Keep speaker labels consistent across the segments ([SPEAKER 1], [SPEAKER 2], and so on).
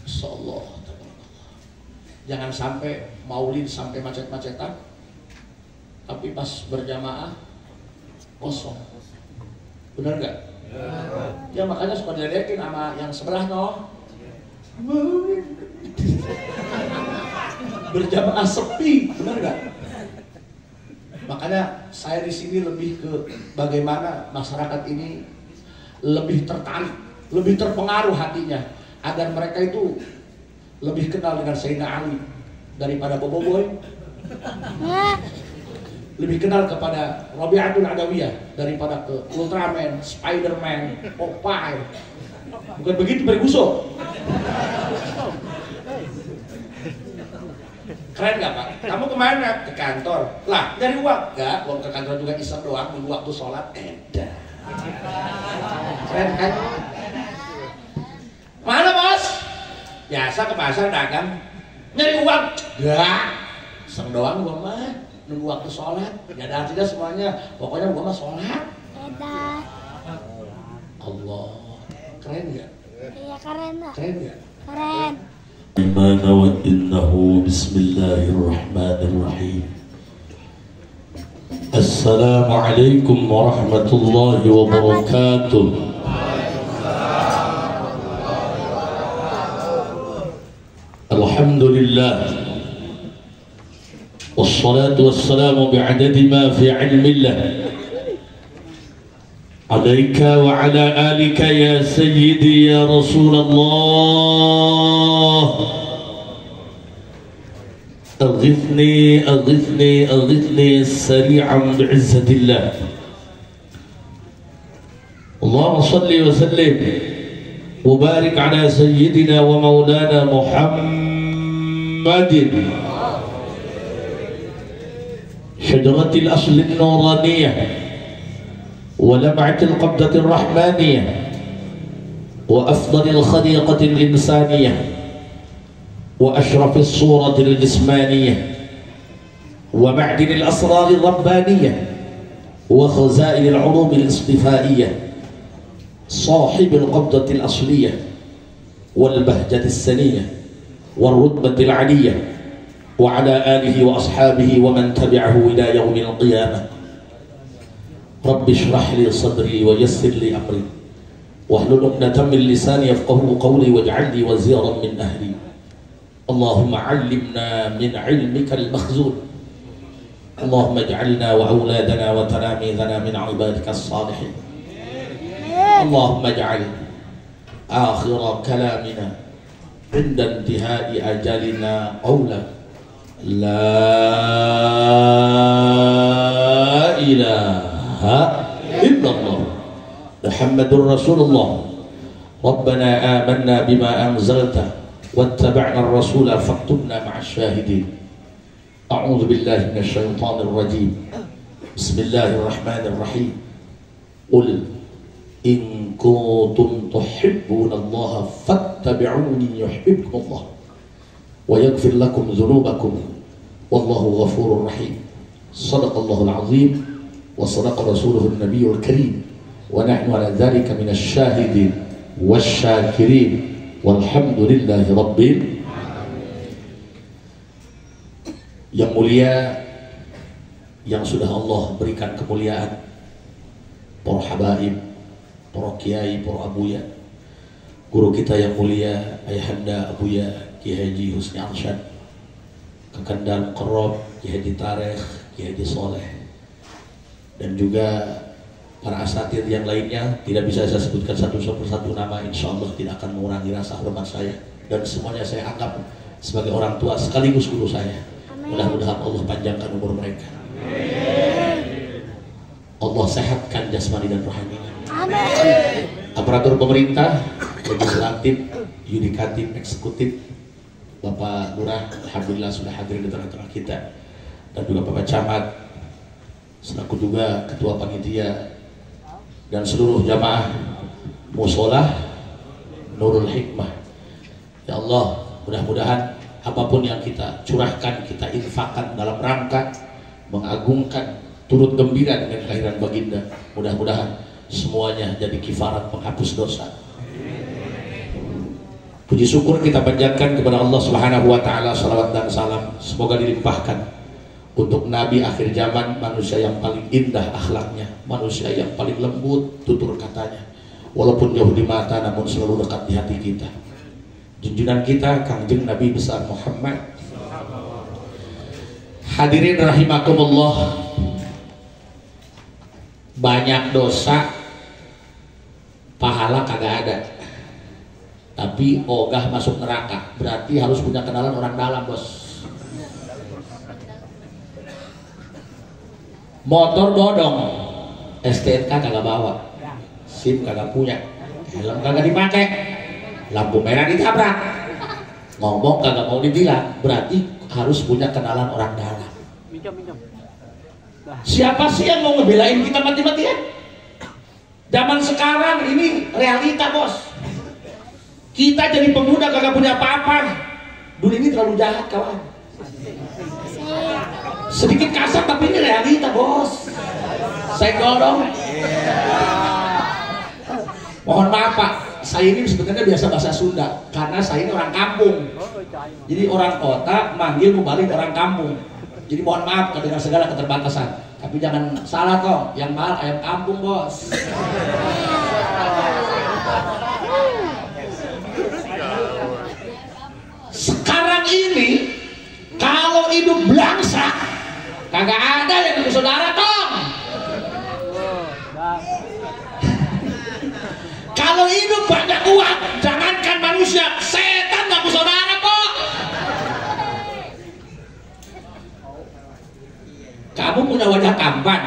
[SPEAKER 1] Insyaallah. Jangan sampai maulid sampai macet-macetan, tapi pas berjamaah kosong. Bener nggak? Ya makanya suka diledekin sama yang sebelah no. Berjamaah sepi, bener nggak? Makanya saya di sini lebih ke bagaimana masyarakat ini lebih tertarik, lebih terpengaruh hatinya agar mereka itu lebih kenal dengan Sayyidina Ali daripada Boboiboy, lebih kenal kepada Rabi'atul Adawiyah daripada ke Ultraman, Spiderman, Popeye. Bukan begitu Ferguson? Keren gak Pak? Kamu kemana? Ke kantor. Lah dari uang? Enggak, uang ke kantor juga iseng doang, nunggu waktu sholat. Edah. Keren kan? Mana bos? Biasa ke pasar dagang, nyari uang. Enggak, iseng doang gua mah, nunggu waktu sholat. Gak ada artinya semuanya, pokoknya gua mah sholat.
[SPEAKER 2] Edah.
[SPEAKER 1] Allah, keren gak?
[SPEAKER 2] Iya keren lah.
[SPEAKER 1] Keren gak?
[SPEAKER 2] Keren.
[SPEAKER 3] إيمان وإنه بسم الله الرحمن الرحيم. السلام عليكم ورحمة الله وبركاته. الحمد لله والصلاة والسلام بعدد ما في علم الله عليك وعلى آلك يا سيدي يا رسول الله. أغثني أغثني أغثني سريعا بعزة الله. اللهم صل وسلم وبارك على سيدنا ومولانا محمد شجرة الأصل النورانية ولمعة القبضة الرحمانية وأفضل الخليقة الإنسانية وأشرف الصورة الجسمانية ومعدن الأسرار الربانية وخزائن العلوم الاصطفائية صاحب القبضة الأصلية والبهجة السنية والرتبة العلية وعلى آله وأصحابه ومن تبعه إلى يوم القيامة. رب اشرح لي صدري ويسر لي أمري واحلل عقدة من لساني يفقهوا قولي واجعل لي وزيرا من أهلي. اللهم علمنا من علمك المخزون. اللهم اجعلنا وأولادنا وتلاميذنا من عبادك الصالحين. اللهم اجعل آخر كلامنا عند انتهاء أجلنا قولا لا إله إلا الله محمد رسول الله. ربنا آمنا بما أنزلت واتبعنا الرسول فاكتبنا مع الشاهدين. أعوذ بالله من الشيطان الرجيم. بسم الله الرحمن الرحيم. قل إن كنتم تحبون الله فاتبعوني يحببكم الله ويغفر لكم ذنوبكم والله غفور رحيم. صدق الله العظيم وصدق رسوله النبي الكريم ونحن على ذلك من الشاهدين والشاكرين والحمد لله رب العالمين. Yang mulia, yang sudah Allah berikan kemuliaan, para habaib, para kiai, para abuya, guru kita yang mulia Ayahanda Abuya Kiai Haji Husni Arsyad, Kakanda Mukarrab Kiai Haji Tarikh, Kiai Haji Soleh, dan juga para asatidz yang lainnya. Tidak bisa saya sebutkan satu persatu nama, insya Allah tidak akan mengurangi rasa hormat saya, dan semuanya saya anggap sebagai orang tua sekaligus guru saya. Mudah-mudahan Allah panjangkan umur mereka. Allah sehatkan jasmani dan rohaninya. Aparatur pemerintah, legislatif, yudikatif, eksekutif, Bapak Lurah, alhamdulillah sudah hadir di tengah-tengah kita, dan juga Bapak Camat, selaku juga Ketua Panitia, dan seluruh jamaah Musholah Nurul Hikmah. Ya Allah, mudah-mudahan apapun yang kita curahkan, kita infakkan dalam rangka mengagungkan, turut gembira dengan kelahiran baginda, mudah-mudahan semuanya jadi kifarat penghapus dosa. Puji syukur kita panjatkan kepada Allah Subhanahu wa taala, salawat dan salam semoga dilimpahkan untuk Nabi akhir zaman, manusia yang paling indah akhlaknya, manusia yang paling lembut tutur katanya, walaupun jauh di mata namun selalu dekat di hati kita. Junjungan kita Kangjeng Nabi besar Muhammad. Hadirin rahimakumullah, banyak dosa pahala kagak ada, tapi ogah masuk neraka, berarti harus punya kenalan orang dalam, bos. Motor bodong, STNK kagak bawa, SIM kagak punya, helm kagak dipakai, lampu merah ditabrak, ngomong kagak mau ditilang, berarti harus punya kenalan orang dalam. Siapa sih yang mau ngebelain kita mati-matian? Zaman sekarang ini realita, bos. Kita jadi pemuda kagak punya apa-apa. Dunia ini terlalu jahat, kawan. Sedikit kasar tapi ini realita, bos. Saya dorong. Mohon maaf Pak, saya ini sebenarnya biasa bahasa Sunda karena saya ini orang kampung. Jadi orang kota manggil mubalik orang kampung. Jadi mohon maaf dengan segala keterbatasan. Tapi jangan salah toh, yang mahal ayam kampung, bos. Sekarang ini kalau hidup belangsa kagak ada yang ikut saudara dong. Kalau hidup banyak uang, jangankan manusia, setan gak saudara kok. Kamu punya wajah tampan,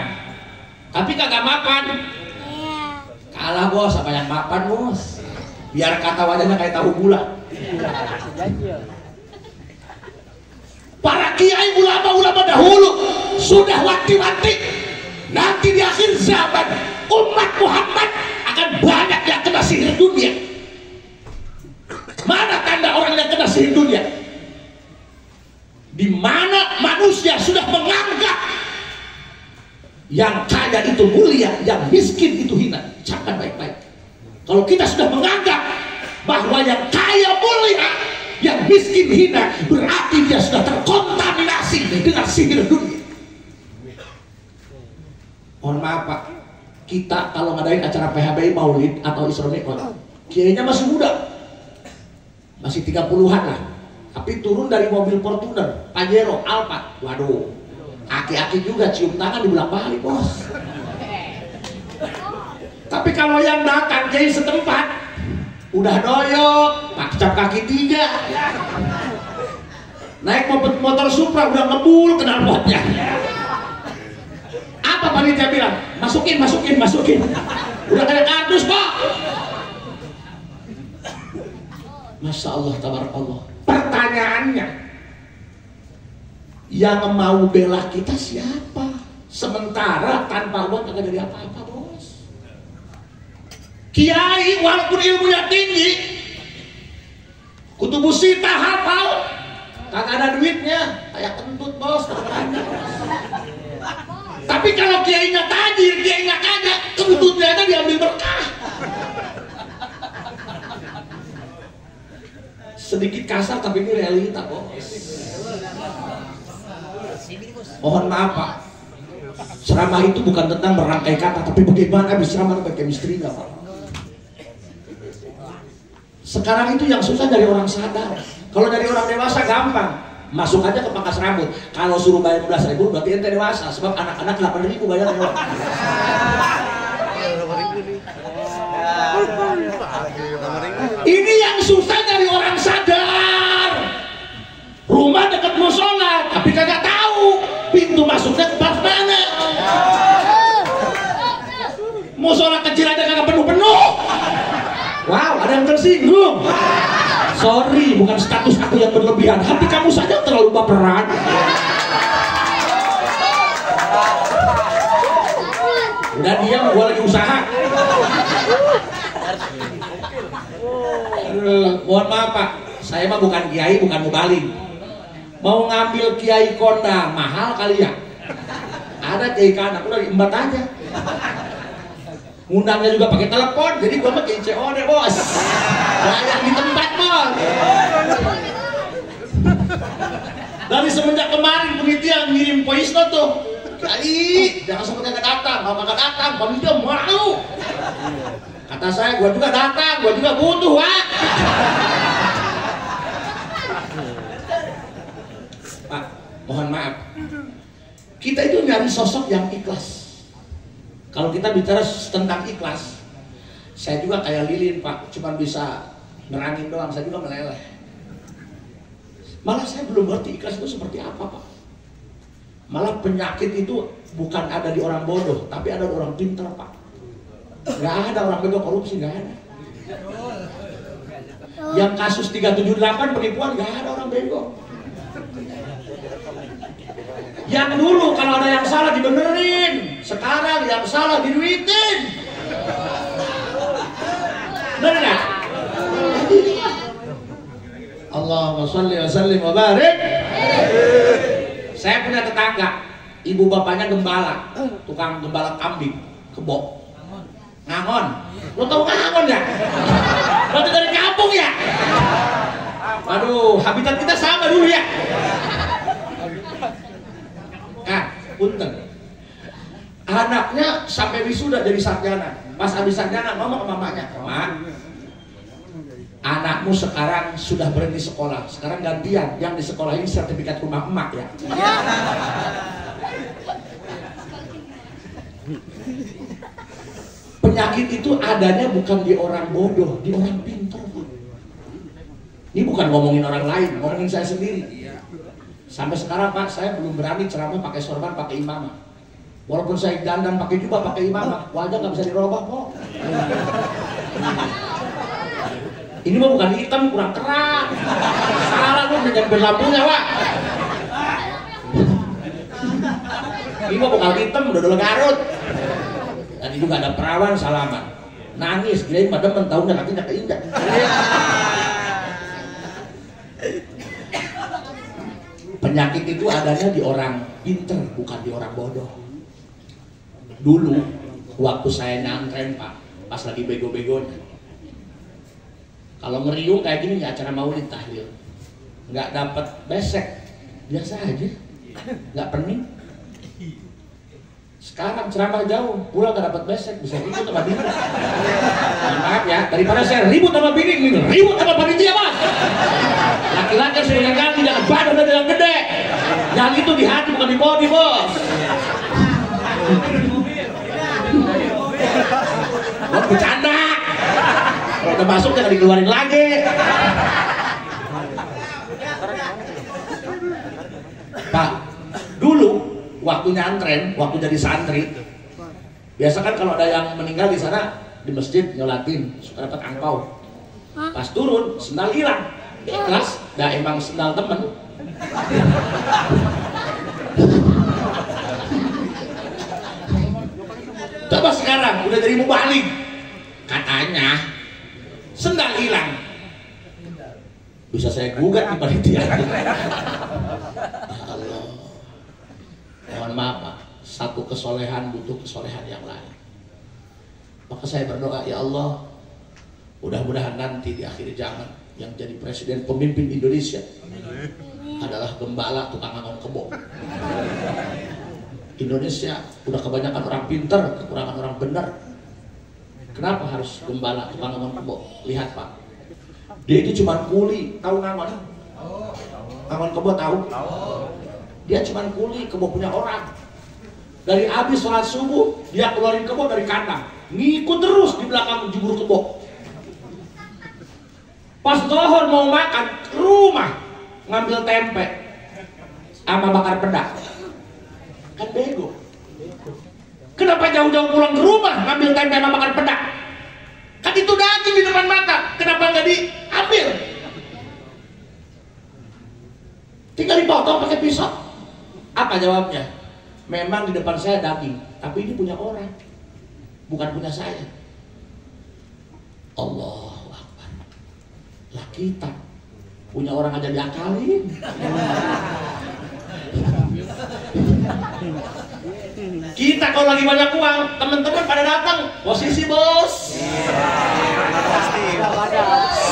[SPEAKER 3] tapi kagak mapan. Kalah bos sama yang mapan, bos. Biar kata wajahnya kayak tahu bulat. Para kiai ulama-ulama dahulu sudah wanti-wanti nanti di akhir zaman umat Muhammad akan banyak yang kena sihir dunia. Mana tanda orang yang kena sihir dunia? Di mana manusia sudah menganggap yang kaya itu mulia, yang miskin itu hina. Camkan baik-baik. Kalau kita sudah menganggap bahwa yang kaya mulia, yang miskin hina, berarti dia sudah terkontaminasi dengan sihir dunia. Mohon maaf Pak, kita kalau ngadain acara PHBI Maulid atau Isra Mi'raj, kiainya masih muda, masih 30-an lah, tapi turun dari mobil Fortuner, Pajero, Alphard, waduh, aki-aki juga cium tangan di belakang balik, bos. Tapi kalau yang datang kiai setempat, udah doyok, pakai cap kaki 3, naik motor Supra udah ngebul knalpotnya. Apa panitia bilang? Masukin. Udah kayak kardus Pak. Masya Allah, tabarakallah. Pertanyaannya, yang mau bela kita siapa? Sementara tanpa uang kagak jadi apa-apa, bos. Kiai walaupun ilmunya tinggi, kutubus sita hafal, kagak ada duitnya, kayak kentut, bos. Tapi kalau kiainya tajir, kiainya kagak, kentutnya itu diambil berkah. Sedikit kasar tapi ini realita, bos. Mohon maaf Pak, ceramah itu bukan tentang merangkai kata, tapi bagaimana bisa ceramah pakai chemistry-nya, Pak. Sekarang itu yang susah dari orang sadar. Kalau dari orang dewasa gampang, masuk aja ke pangkas rambut. Kalau suruh bayar 12.000 berarti ente dewasa, sebab anak-anak 8.000 bayarnya. Ini yang susah dari orang sadar. Rumah dekat musola, tapi kagak tahu pintu masuknya ke mana. Musola kecil aja kagak penuh-penuh. Wow, ada yang tersinggung. Sorry, bukan status aku yang berlebihan, hati kamu saja terlalu baperan. Udah diam, gua lagi usaha. Mohon maaf Pak, saya mah bukan kiai, bukan mubaling. Mau ngambil kiai kondang mahal kali ya. Ada kiai kanak, udah embat aja.
[SPEAKER 1] Ngundangnya juga pakai telepon, jadi gua mah kayak COD bos. Banyak di tempat bos. Dari semenjak kemarin penitia ngirim voice note tuh, kali jangan sampai nggak datang, kalau nggak datang, panitia malu. Kata saya, gua juga datang, gua juga butuh, Pak. Pak, mohon maaf. Kita itu nyari sosok yang ikhlas. Kalau kita bicara tentang ikhlas, saya juga kayak lilin Pak, cuma bisa nerangin doang, saya juga meleleh. Malah saya belum ngerti ikhlas itu seperti apa Pak. Malah penyakit itu bukan ada di orang bodoh, tapi ada di orang pintar Pak. Gak ada orang bego korupsi, gak ada. Yang kasus 378 penipuan gak ada orang bego. Yang dulu kalau ada yang salah dibenerin, sekarang yang salah diduitin. Bener nggak? Allahumma sholli wa sallim wa barik. Saya punya tetangga, ibu bapaknya gembala, tukang gembala kambing, kebo, Ngangon. Lo tau Ngangon ya? Berarti dari kampung ya? Aduh, habitat kita sama dulu ya. Nah, punten. Anaknya sampai wisuda jadi sarjana. Pas habis sarjana ngomong ke mamanya, "Mak, anakmu sekarang sudah berhenti sekolah. Sekarang gantian, yang di sekolah ini sertifikat rumah emak ya." Penyakit itu adanya bukan di orang bodoh, di orang pintar. Ini bukan ngomongin orang lain, ngomongin saya sendiri. Sampai sekarang Pak, saya belum berani ceramah pakai sorban, pakai imamah. Walaupun saya dandan pakai jubah, pakai imamah, wajah nggak bisa dirubah kok. Ini mah bukan hitam, kurang terang. Salah lu menyambar lampunya Pak. Ini mah bukan hitam, udah dulu Garut. Tadi juga ada perawan salaman, nangis, kirain pada mentau nggak kakinya keinjak. Penyakit itu adanya di orang pinter, bukan di orang bodoh. Dulu, waktu saya nyantren Pak, pas lagi bego-begonya, kalau ngeriung kayak gini ya acara maulid tahlil, nggak dapat besek, biasa aja, nggak pening. Sekarang ceramah jauh, pulang nggak dapat besek, bisa ribut sama bini. Maaf ya, daripada saya ribut sama bini, ribut sama panitia Mas. Laki-laki sebenarnya kan tidak badan yang gede, yang itu di hati bukan di body bos. Bos bercanda, kalau udah masuk jangan dikeluarin lagi. Pak, dulu waktu nyantren, waktu jadi santri, biasa kan kalau ada yang meninggal di sana di masjid nyolatin suka dapat angpau. Pas turun sendal hilang. Ikhlas, dah emang sendal temen. Coba sekarang udah jadi mubalik, katanya sendal hilang. Bisa saya gugat di panitia. Ya Allah, mohon maaf Pak, satu kesolehan butuh kesolehan yang lain. Maka saya berdoa, ya Allah, mudah-mudahan nanti di akhir zaman yang jadi presiden pemimpin Indonesia adalah gembala tukang ngangon kebo. Indonesia udah kebanyakan orang pinter, kekurangan orang benar. Kenapa harus gembala tukang ngangon kebo? Lihat Pak, dia itu cuma kuli, tahu ngangon? Ngangon kebo tahu? Dia cuma kuli, kebo punya orang. Dari habis sholat subuh, dia keluarin kebo dari kandang, ngikut terus di belakang jubur kebo. Pas zuhur mau makan ke rumah ngambil tempe sama bakar pedas, kan bego. Kenapa jauh-jauh pulang ke rumah ngambil tempe sama bakar pedas? Kan itu daging di depan mata, kenapa nggak diambil? Tinggal dipotong pakai pisau. Apa jawabnya? Memang di depan saya daging, tapi ini punya orang, bukan punya saya. Allah. Lah kita punya orang aja diakalin. Kita kalau lagi banyak uang, teman-teman pada datang, posisi bos.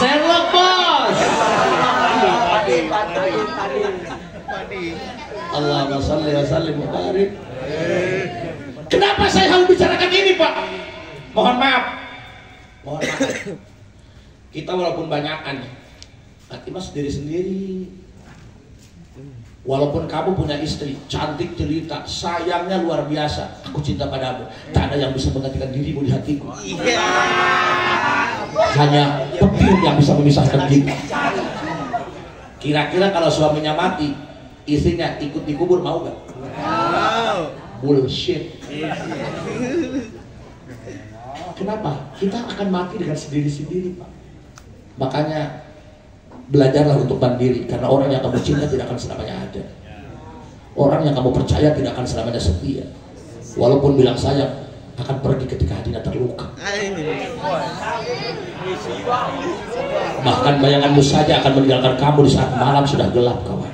[SPEAKER 1] Sherlock bos. Allahumma shalli wa sallim wa barik. Kenapa saya harus bicarakan ini, Pak? Mohon maaf. Mohon maaf. Kita walaupun banyakan, hati mas sendiri-sendiri. Walaupun kamu punya istri, cantik jelita, sayangnya luar biasa, aku cinta padamu, tak ada yang bisa menggantikan dirimu di hatiku. Hanya petir yang bisa memisahkan kita. Kira-kira kalau suaminya mati, istrinya ikut dikubur, mau gak? Bullshit. Kenapa? Kita akan mati dengan sendiri-sendiri, Pak. Makanya belajarlah untuk mandiri, karena orang yang kamu cinta tidak akan selamanya ada. Orang yang kamu percaya tidak akan selamanya setia. Walaupun bilang sayang, akan pergi ketika hatinya terluka. Bahkan bayanganmu saja akan meninggalkan kamu di saat malam sudah gelap, kawan.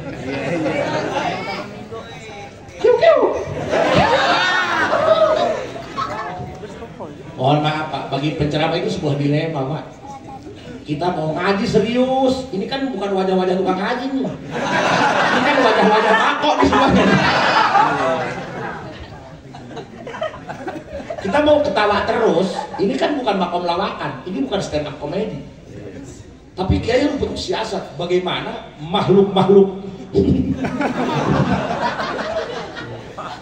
[SPEAKER 1] Mohon maaf, Pak, bagi penceramah itu sebuah dilema, Pak. Kita mau ngaji serius, ini kan bukan wajah-wajah tukang ngaji nih. Ini kan wajah-wajah pakok di semuanya. Kita mau ketawa terus, ini kan bukan makom lawakan, ini bukan stand up comedy. Tapi kiai harus punya siasat, bagaimana makhluk-makhluk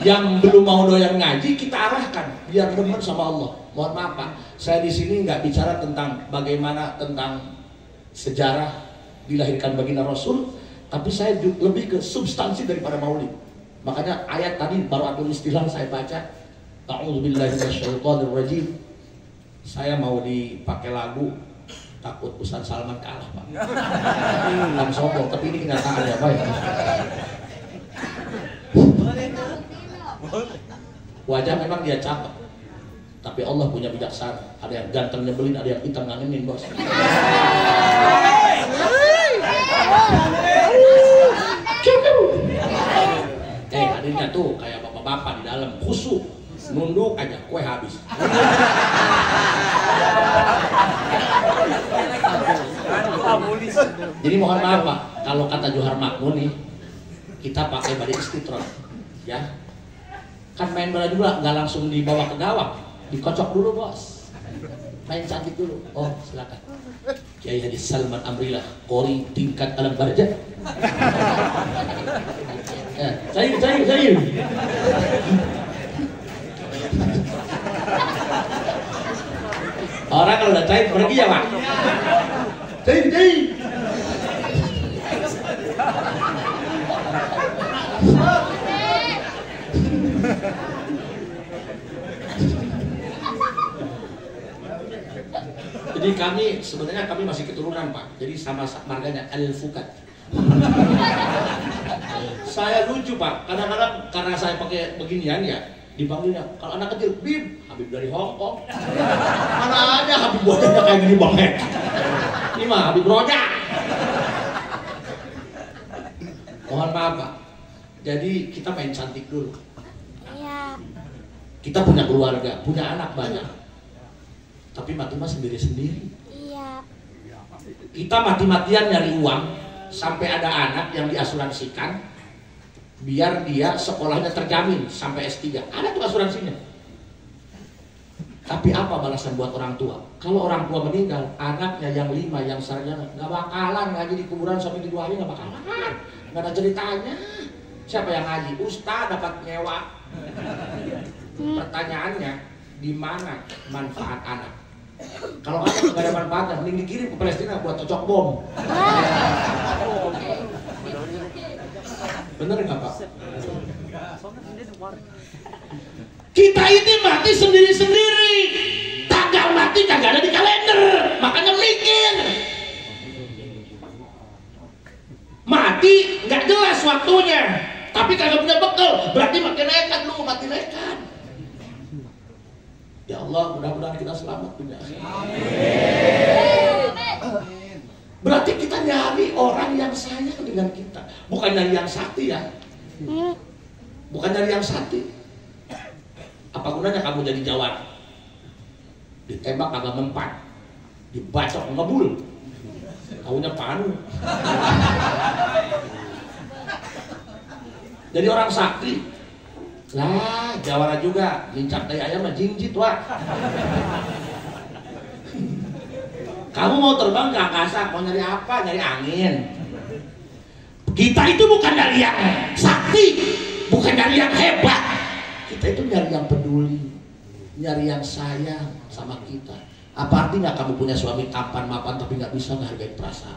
[SPEAKER 1] yang belum mau doyan ngaji kita arahkan biar demen sama Allah. Mohon maaf, Pak, saya di sini nggak bicara tentang bagaimana tentang sejarah dilahirkan baginda Rasul, tapi saya lebih ke substansi daripada maulid. Makanya ayat tadi baru Abdul Istilah saya baca, A'udzubillahi minasyaitonirrajim. Saya mau dipakai lagu, takut Ustaz Salman kalah, Pak. Bukan sombong, tapi ini kenyataan ya, Pak. Wajah memang dia cakep, tapi Allah punya bijaksana. Ada yang ganteng nyebelin, ada yang hitam ngangenin, bos. Hadirnya tuh kayak bapak-bapak di dalam khusyuk, nunduk aja, kue habis. Jadi mohon maaf, Pak, kalau kata Johar Makmun nih, kita pakai balik istitron, ya. Kan main bola juga nggak langsung dibawa ke gawang, dikocok dulu, bos. Main cantik dulu. Oh, silakan. Kiai Haji Salman Amrillah, Qori tingkat alam barja. Ya, cair. Orang kalau udah cair pergi ya, Pak. Cair. Jadi sebenarnya kami masih keturunan, Pak. Jadi sama marganya Al-Fukat. Saya lucu, Pak. Kadang-kadang karena saya pakai beginian ya, dipanggilnya kalau anak kecil, Bib, Habib dari Hong Kong. Mana ada Habib wajahnya kayak gini banget. Ini mah Habib Roja. Mohon maaf, Pak. Jadi kita main cantik dulu.
[SPEAKER 2] Iya.
[SPEAKER 1] Kita punya keluarga, punya anak banyak. Tapi mati mah sendiri-sendiri.
[SPEAKER 2] Iya.
[SPEAKER 1] Kita mati-matian nyari uang sampai ada anak yang diasuransikan biar dia sekolahnya terjamin sampai S3. Ada tuh asuransinya. Tapi apa balasan buat orang tua? Kalau orang tua meninggal, anaknya yang 5, yang sarjana nggak bakalan ngaji di kuburan sampai di 2 hari, nggak bakalan. Nggak ada ceritanya. Siapa yang ngaji? Ustaz dapat nyewa. Pertanyaannya, di mana manfaat anak? Kalau anak nggak ada manfaatnya, mending dikirim ke Palestina buat cocok bom. Bener nggak, Pak? Kita ini mati sendiri-sendiri. Kagak mati kagak ada di kalender. Makanya mikir. Mati nggak jelas waktunya. Tapi kagak punya bekal, berarti makin nekat lu, mati nekat. Ya Allah, mudah-mudahan kita selamat punya. Berarti kita nyari orang yang sayang dengan kita, bukan nyari yang sakti ya. Bukan nyari yang sakti. Apa gunanya kamu jadi jawara? Ditembak kagak mempan, dibacok ngebul, kaunya panu. Jadi orang sakti lah, jawara juga, jincak dari ayam mah jingjit wah. Kamu mau terbang ke angkasa, mau nyari apa? Nyari angin. Kita itu bukan dari yang sakti, bukan dari yang hebat. Kita itu nyari yang peduli, nyari yang sayang sama kita. Apa artinya kamu punya suami tampan mapan tapi nggak bisa menghargai perasaan?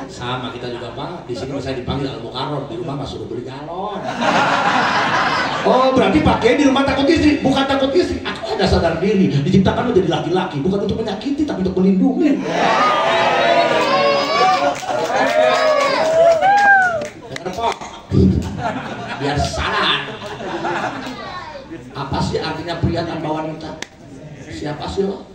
[SPEAKER 1] Sama kita juga Pak. Di sini saya dipanggil Al-Mukarram, di rumah suruh beli galon. Oh berarti pakai di rumah takut istri, bukan takut istri. Aku ada sadar diri, diciptakan menjadi laki-laki, bukan untuk menyakiti tapi untuk melindungi. Dengar Pak, biar sadar. Apa sih artinya pria tanpa wanita? Siapa sih lo?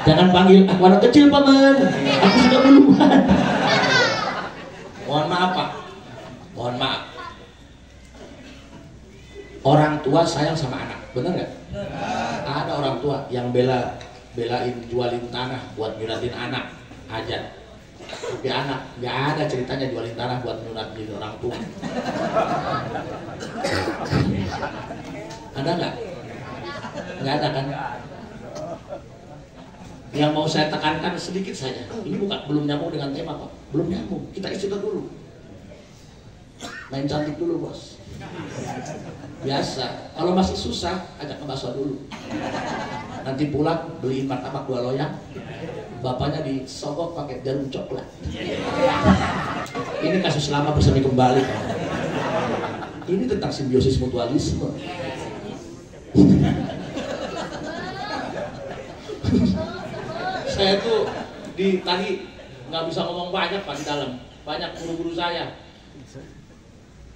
[SPEAKER 1] Jangan panggil aku anak kecil paman, aku sudah duluan. Mohon maaf Pak, mohon maaf. Orang tua sayang sama anak, bener nggak? Ada orang tua yang belain jualin tanah buat nyuratin anak aja. Tapi anak nggak ada ceritanya jualin tanah buat nyuratin orang tua. Ada nggak? Nggak ada kan? Yang mau saya tekankan sedikit saja. Ini belum nyambung dengan tema Pak. Belum nyambung. Kita istirahat dulu. Main cantik dulu bos. Biasa. Kalau masih susah, ajak ngebahas dulu. Nanti pulang beliin martabak 2 loyang. Bapaknya disogok pakai jarum coklat. Ini kasus lama bersemi kembali. Ini tentang simbiosis mutualisme. Saya tuh tadi nggak bisa ngomong banyak Pak di dalam, banyak guru-guru saya.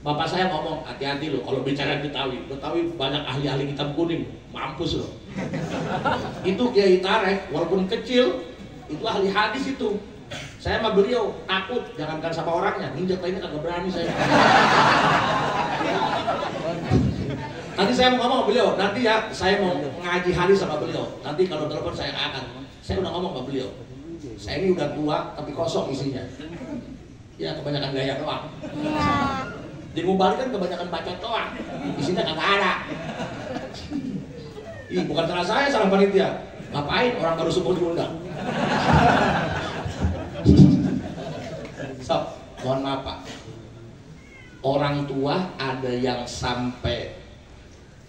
[SPEAKER 1] Bapak saya ngomong hati-hati loh kalau bicara Betawi banyak ahli-ahli hitam kuning, mampus loh. Itu Kiai Tarek walaupun kecil itu ahli hadis itu. Saya sama beliau takut, jangankan sama orangnya, nginjek lainnya kagak berani saya. Tadi saya mau ngomong sama beliau, nanti ya saya mau ngaji hadis sama beliau. Nanti kalau telepon saya akan. Saya udah ngomong sama beliau. Saya ini udah tua tapi kosong isinya. Ya kebanyakan gaya doang. Di Mubalik kan kebanyakan bacot doang. Isinya kagak ada. Ih, bukan salah saya, salah panitia. Ngapain orang baru subuh diundang? So, mohon maaf Pak. Orang tua ada yang sampai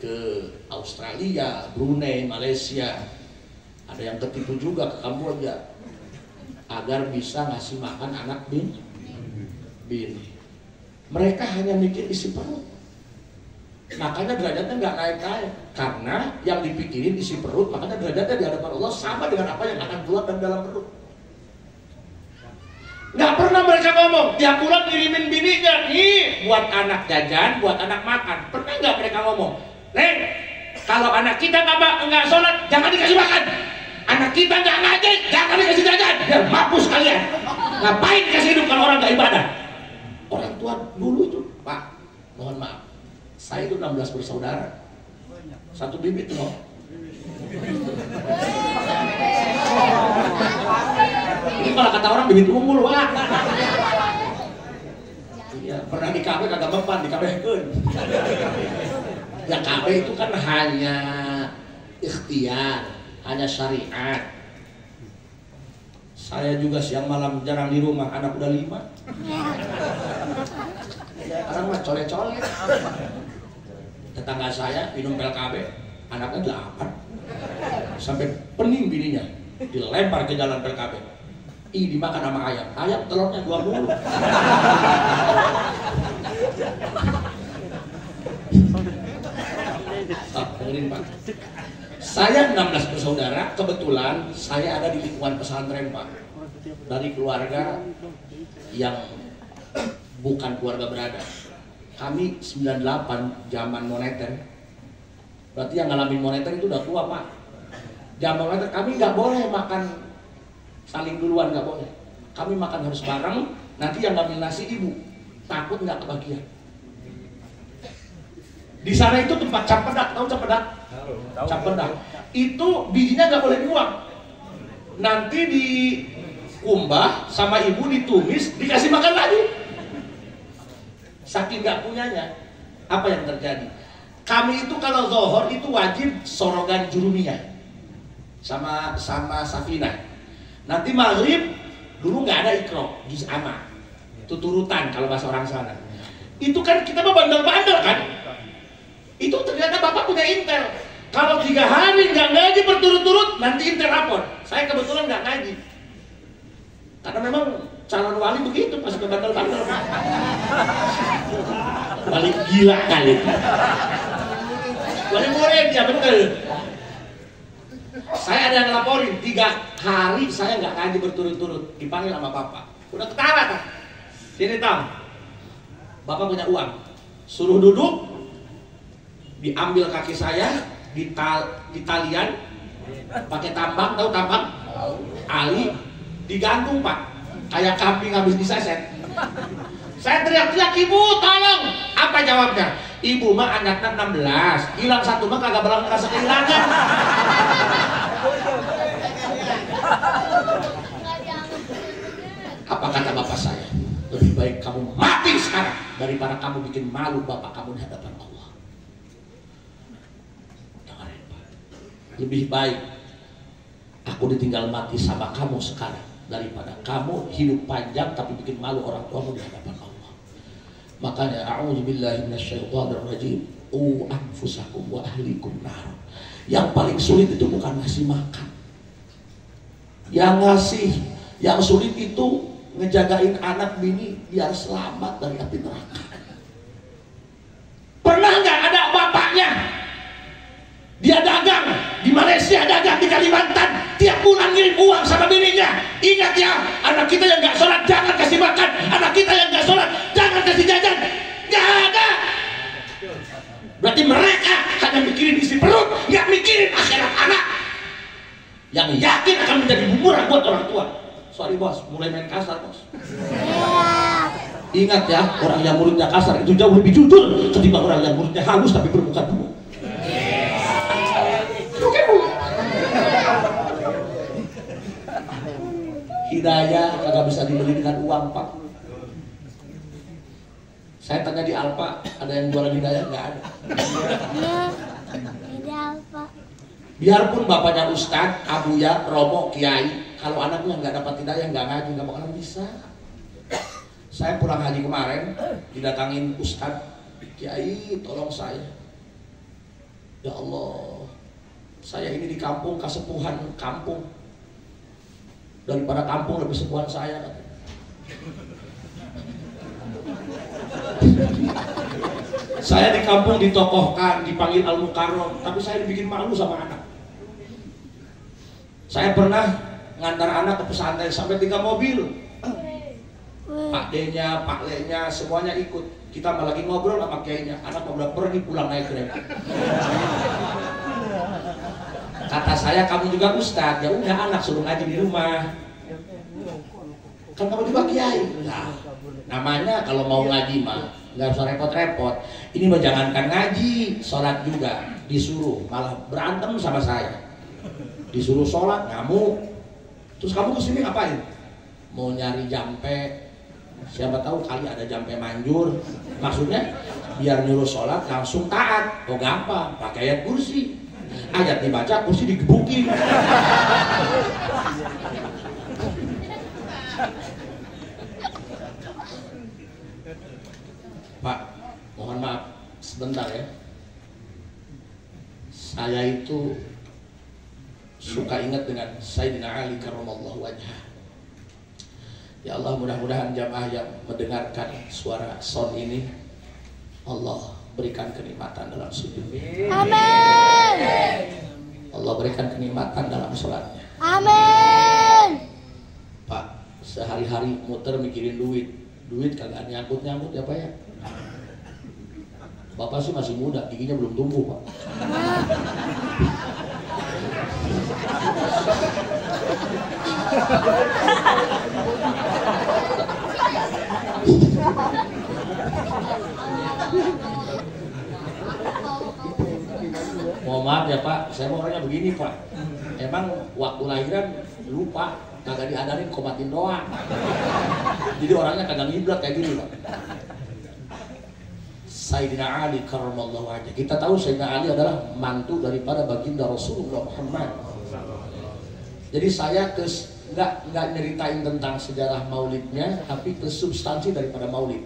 [SPEAKER 1] ke Australia, Brunei, Malaysia. Ada yang ketipu juga ke Kamboja agar bisa ngasih makan anak bini. Mereka hanya mikir isi perut. Makanya derajatnya nggak naik-naik karena yang dipikirin isi perut. Makanya derajatnya di hadapan Allah sama dengan apa yang akan keluar dari dalam perut. Nggak pernah mereka ngomong tiap bulan ngirimin bininya nih buat anak jajan, buat anak makan. Pernah nggak mereka ngomong, Neng, kalau anak kita nggak sholat jangan dikasih makan. Anak kita nggak ngaji, jangan dikasih jajan, biar mampus kalian. Ngapain dikasih hidup kalau orang nggak ibadah? Orang tua dulu itu, Pak, mohon maaf, saya itu 16 bersaudara, satu bibit loh. Ini kalau kata orang bibit unggul, Pak. Iya, pernah di KB kagak mempan, di KB keun. Ya KB itu kan hanya ikhtiar. Hanya syariat. Saya juga siang malam jarang di rumah, anak udah 5. Sekarang mah colek-colek. Tetangga saya minum pil KB, anaknya 8. Sampai pening bininya, dilempar ke jalan pil KB. Ih, dimakan sama ayam. Ayam telurnya 20. Dengerin Pak. Saya 16 bersaudara, kebetulan saya ada di lingkungan pesantren Pak. Dari keluarga yang bukan keluarga berada. Kami 98 zaman moneter. Berarti yang ngalamin moneter itu udah tua Pak. Jam berapa? Kami nggak boleh makan saling duluan, nggak boleh. Kami makan harus bareng. Nanti yang ngambil nasi ibu, takut nggak kebagian. Di sana itu tempat campedak, tahu campedak? Campedak. Itu bijinya nggak boleh dibuang. Nanti dikumbah sama ibu, ditumis, dikasih makan lagi. Saking nggak punyanya, apa yang terjadi? Kami itu kalau zohor itu wajib sorogan jurumiyah sama Safinah. Nanti maghrib dulu nggak ada ikro, juz amma. Itu turutan kalau bahasa orang sana. Itu kan kita mah bandel-bandel kan. Itu ternyata bapak punya intel. Kalau 3 hari nggak ngaji berturut-turut, nanti intel lapor. Saya kebetulan nggak ngaji. Karena memang calon wali begitu, pas ke bandel-bandel. Wali gila kali. Wali murid ya betul. Saya ada yang laporin 3 hari saya nggak ngaji berturut-turut, dipanggil sama bapak. Udah ketawa kan? Sini Tam, bapak punya uang, suruh duduk, diambil kaki saya, ditalian, pakai tambang, tahu tambang? Ali, digantung pak, kayak kambing habis diseset. Saya teriak-teriak, ibu tolong. Apa jawabnya? Ibu mah anaknya 16, hilang 1 mah kagak bakal ngerasa kehilangan. Apa kata bapak saya? Lebih baik kamu mati sekarang daripada kamu bikin malu bapak kamu di hadapan Allah. Dengarin pak, lebih baik aku ditinggal mati sama kamu sekarang daripada kamu hidup panjang tapi bikin malu orang tuamu di hadapan Allah. Makanya a'udzubillahi minasyaitonirrajim. Anfusakum wa ahlikum nar. Yang paling sulit itu bukan ngasih makan. Yang sulit itu ngejagain anak bini biar selamat dari api neraka. Pernah nggak ada bapaknya? Dia dagang di Malaysia, dagang di Kalimantan, tiap bulan ngirim uang sama bininya. Ingat ya, anak kita yang nggak sholat jangan kasih makan, anak kita yang nggak sholat jangan kasih jajan. Nggak ada. Berarti mereka hanya mikirin isi perut, nggak mikirin akhirat anak yang yakin akan menjadi bumerang buat orang tua. Sorry bos, mulai main kasar bos. Ingat ya, orang yang muridnya kasar itu jauh lebih jujur ketimbang orang yang muridnya halus tapi bermuka dulu. Hidayah kagak bisa dibeli dengan uang pak. Saya tanya di Alfa, ada yang jualan hidayah? Nggak ada.
[SPEAKER 2] Di Alfa.
[SPEAKER 1] Biarpun bapaknya Ustadz, Abuya, Romo, Kiai, kalau anaknya nggak dapat hidayah, nggak ngaji, nggak bakalan bisa. Saya pulang haji kemarin, didatangin Ustadz, Kiai, tolong saya. Ya Allah, saya ini di kampung, kesepuhan kampung. Daripada kampung lebih sepuhan saya. Saya di kampung ditokohkan, dipanggil Al-Mukarram, tapi saya dibikin malu sama anak. Saya pernah ngantar anak ke pesantren sampai 3 mobil. Pak D-nya, Pak Le-nya, semuanya ikut. Kita malah lagi ngobrol sama kiainya. Anak mau pergi pulang naik kereta. Kata saya, kamu juga Ustadz. Ya udah anak suruh ngaji di rumah. Kan kamu juga kiai. Nah, namanya kalau mau ngaji mah nggak usah repot-repot. Ini mah jangankan ngaji, sholat juga disuruh, malah berantem sama saya. Disuruh sholat, ngamuk. Terus kamu kesini ngapain? Mau nyari jampe. Siapa tahu kali ada jampe manjur. Maksudnya biar nyuruh sholat langsung taat. Oh gampang, pakai ayat kursi. Ayat dibaca, kursi digebukin. Pak, mohon maaf sebentar ya. Saya itu suka ingat dengan Sayyidina Ali karramallahu wajhah. Ya Allah, mudah-mudahan jamaah yang mendengarkan suara sound ini Allah berikan kenikmatan dalam sujudnya.
[SPEAKER 2] Amin.
[SPEAKER 1] Allah berikan kenikmatan dalam sholatnya.
[SPEAKER 2] Amin.
[SPEAKER 1] Pak, sehari-hari muter mikirin duit. Duit kagak nyangkut-nyangkut ya Pak ya. Bapak sih masih muda, giginya belum tumbuh Pak. Mohon maaf ya Pak, saya mau orangnya begini Pak. Emang waktu lahiran lupa, kagak diadarin komatin doang. Jadi orangnya kagak ngiblat kayak gini Pak. Sayyidina Ali karramallahu wajhah. Kita tahu Sayyidina Ali adalah mantu daripada baginda Rasulullah Muhammad. Jadi saya nggak nyeritain tentang sejarah maulidnya, tapi ke substansi daripada maulid.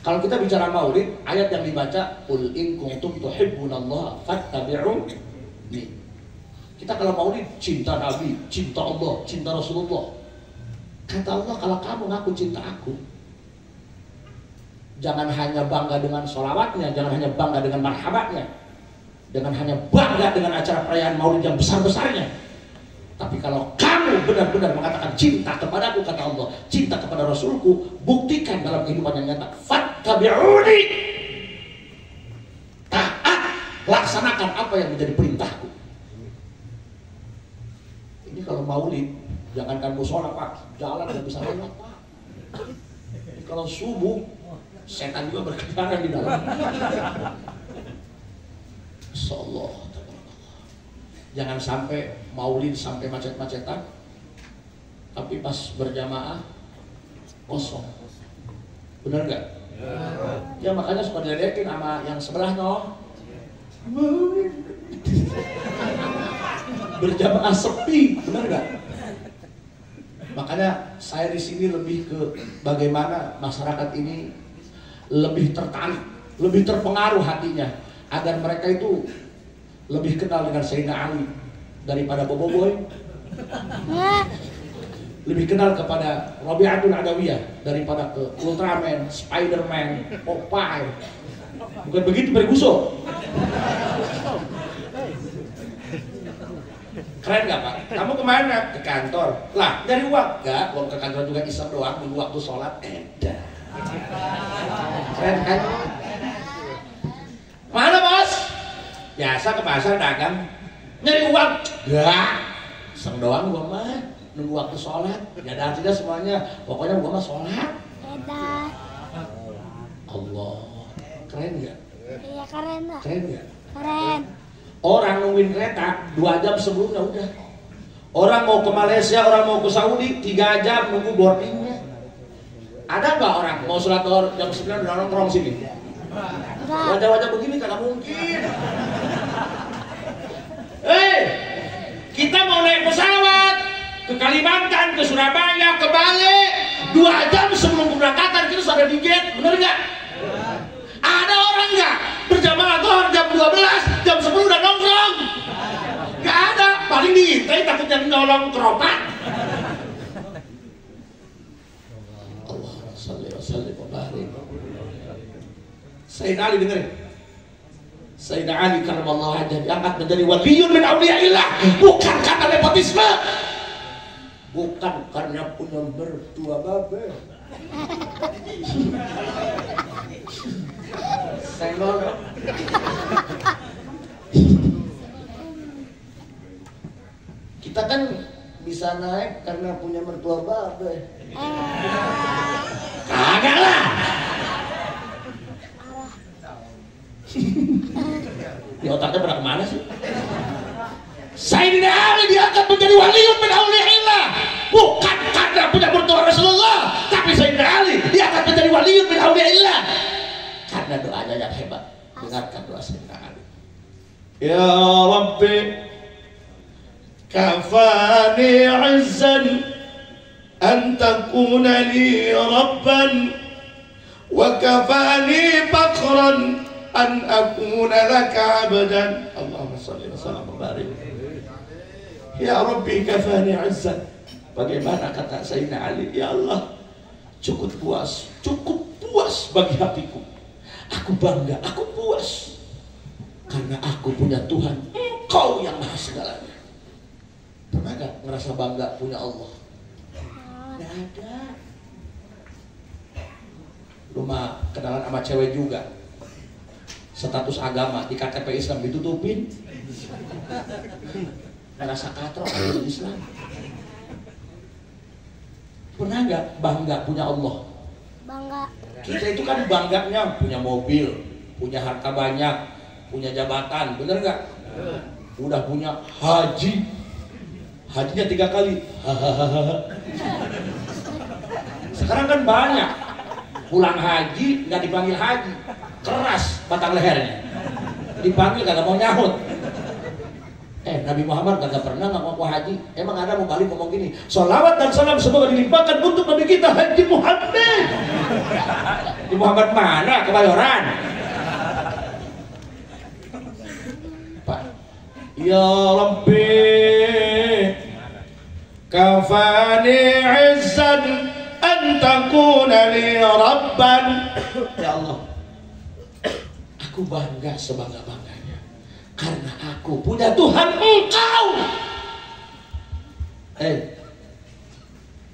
[SPEAKER 1] Kalau kita bicara maulid, ayat yang dibaca qul in kuntum tuhibbunallaha fattabi'uni. Kita kalau maulid cinta Nabi, cinta Allah, cinta Rasulullah. Kata Allah, kalau kamu ngaku cinta aku, jangan hanya bangga dengan sholawatnya, jangan hanya bangga dengan marhabatnya, jangan hanya bangga dengan acara perayaan maulid yang besar-besarnya. Tapi kalau kamu benar-benar mengatakan cinta kepadaku, kata Allah, cinta kepada Rasulku, buktikan dalam kehidupan yang nyata. Fattabi'uni. Taat, laksanakan apa yang menjadi perintahku. Ini kalau maulid, jangankan musola Pak, jalan nggak bisa lewat Pak. Ini kalau subuh, setan juga berkeliaran di dalam. Insyaallah. Jangan sampai maulid sampai macet-macetan, tapi pas berjamaah kosong. Benar nggak? Ya makanya suka diledekin sama yang sebelah no. Berjamaah sepi, benar nggak? Makanya saya di sini lebih ke bagaimana masyarakat ini lebih tertarik, lebih terpengaruh hatinya agar mereka itu lebih kenal dengan Sayyidina Ali daripada Boboiboy, lebih kenal kepada Rabi'atul Adawiyah daripada ke Ultraman, Spiderman, Popeye. Bukan begitu Berguso? Keren gak Pak? Kamu kemana? Ke kantor. Lah, dari uang? Enggak, uang ke kantor juga iseng doang, nunggu waktu sholat. Keren kan? Mana bos? Biasa ke pasar dagang, nyari uang, enggak, iseng doang gua mah, nunggu waktu sholat, ya dan tidak semuanya, pokoknya gua mah sholat.
[SPEAKER 2] Beda.
[SPEAKER 1] Allah, keren nggak?
[SPEAKER 2] Iya keren lah.
[SPEAKER 1] Keren nggak?
[SPEAKER 2] Keren.
[SPEAKER 1] Orang nungguin kereta 2 jam sebelumnya udah. Orang mau ke Malaysia, orang mau ke Saudi 3 jam nunggu boardingnya. Ada nggak orang mau sholat jam 9 udah nongkrong sini? Wajah-wajah begini karena mungkin. Kita mau naik pesawat ke Kalimantan, ke Surabaya, ke Bali 2 jam sebelum keberangkatan kita sudah di gate, bener nggak? Ada orang nggak berjamaah zuhur jam 12, jam 10 udah nongkrong? Nggak ada, paling diintai takutnya nyolong keropak. Allahumma sholli wa sallim wa barik. Sayyidina Ali dengerin. Sayyidina Ali karramallahu wajhah diangkat menjadi waliyun min auliyaillah, bukan karena nepotisme, bukan karena punya mertua babe. Senggol. Kita kan bisa naik karena punya mertua babe. Kagak lah. Di otaknya pernah kemana sih? Sayyidina Ali diangkat menjadi waliun min auliyaillah, bukan karena punya mertua Rasulullah, tapi Sayyidina Ali diangkat menjadi waliun min auliyaillah karena doanya yang hebat. Dengarkan doa Sayyidina Ali. Ya Rabbi, kafani izzan an takuna li rabban wa kafani fakhran an akuna laka abdan. Allahumma shalli wa sallim wa barik. Ya Rabbi kafani izzan. Bagaimana kata Sayyidina Ali, ya Allah, cukup puas bagi hatiku. Aku bangga, aku puas karena aku punya Tuhan, Engkau yang maha segalanya. Pernah gak ngerasa bangga punya Allah? Gak ada. Lu mah kenalan sama cewek juga, status agama di KTP Islam ditutupin, ngerasa katrok di Islam. Pernah nggak bangga punya Allah?
[SPEAKER 2] Bangga.
[SPEAKER 1] Kita itu kan bangganya punya mobil, punya harta banyak, punya jabatan, bener nggak? Udah punya haji, hajinya 3 kali. Sekarang kan banyak pulang haji nggak dipanggil haji, keras batang lehernya, dipanggil kagak mau nyahut. Nabi Muhammad kagak pernah ngaku haji. Emang ada mau balik ngomong gini, sholawat dan salam semoga dilimpahkan untuk Nabi kita Haji Muhammad. Di Muhammad mana? Kebayoran. Pak, ya Rabbi kafani izzan an takuna li rabban. Ya Allah, aku bangga sebangga-bangganya karena aku punya Tuhan Engkau.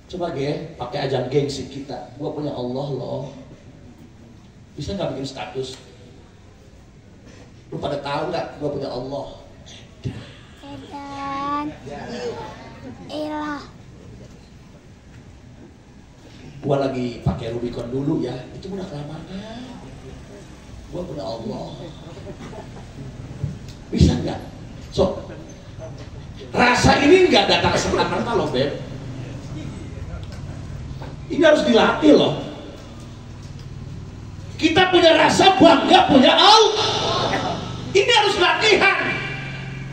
[SPEAKER 1] Coba pakai ajang gengsi kita, gua punya Allah loh. Bisa nggak bikin status? Lu pada tahu nggak gua punya Allah?
[SPEAKER 2] Edan. Ilah.
[SPEAKER 1] Gua lagi pakai Rubicon dulu ya, itu udah kelamaan. Gua punya Allah. Bisa nggak? So, rasa ini nggak datang serta-merta loh, Beb. Ini harus dilatih loh. Kita punya rasa bangga punya Allah. Ini harus latihan.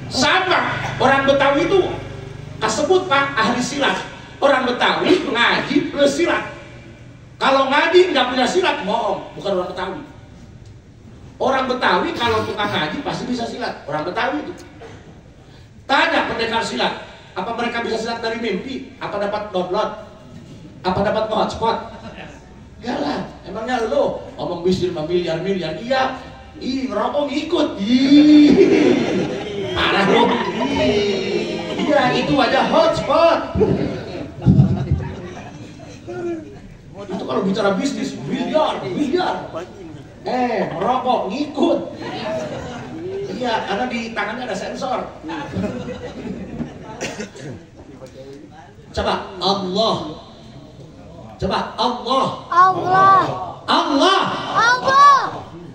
[SPEAKER 1] Sama orang Betawi itu disebut Pak ahli silat. Orang Betawi ngaji plus silat. Kalau ngaji nggak punya silat, bohong, bukan orang Betawi. Orang Betawi kalau tukang ngaji pasti bisa silat. Orang Betawi itu. Tanya pendekar silat, apa mereka bisa silat dari mimpi? Apa dapat download? Apa dapat hotspot? Enggak lah, emangnya lo ngomong bisnis 5 miliar, iya, ngerokok ngikut, parah lo, iya itu aja hotspot. Itu kalau bicara bisnis, miliar, merokok ngikut, iya karena di tangannya ada sensor. Coba Allah. Coba Allah.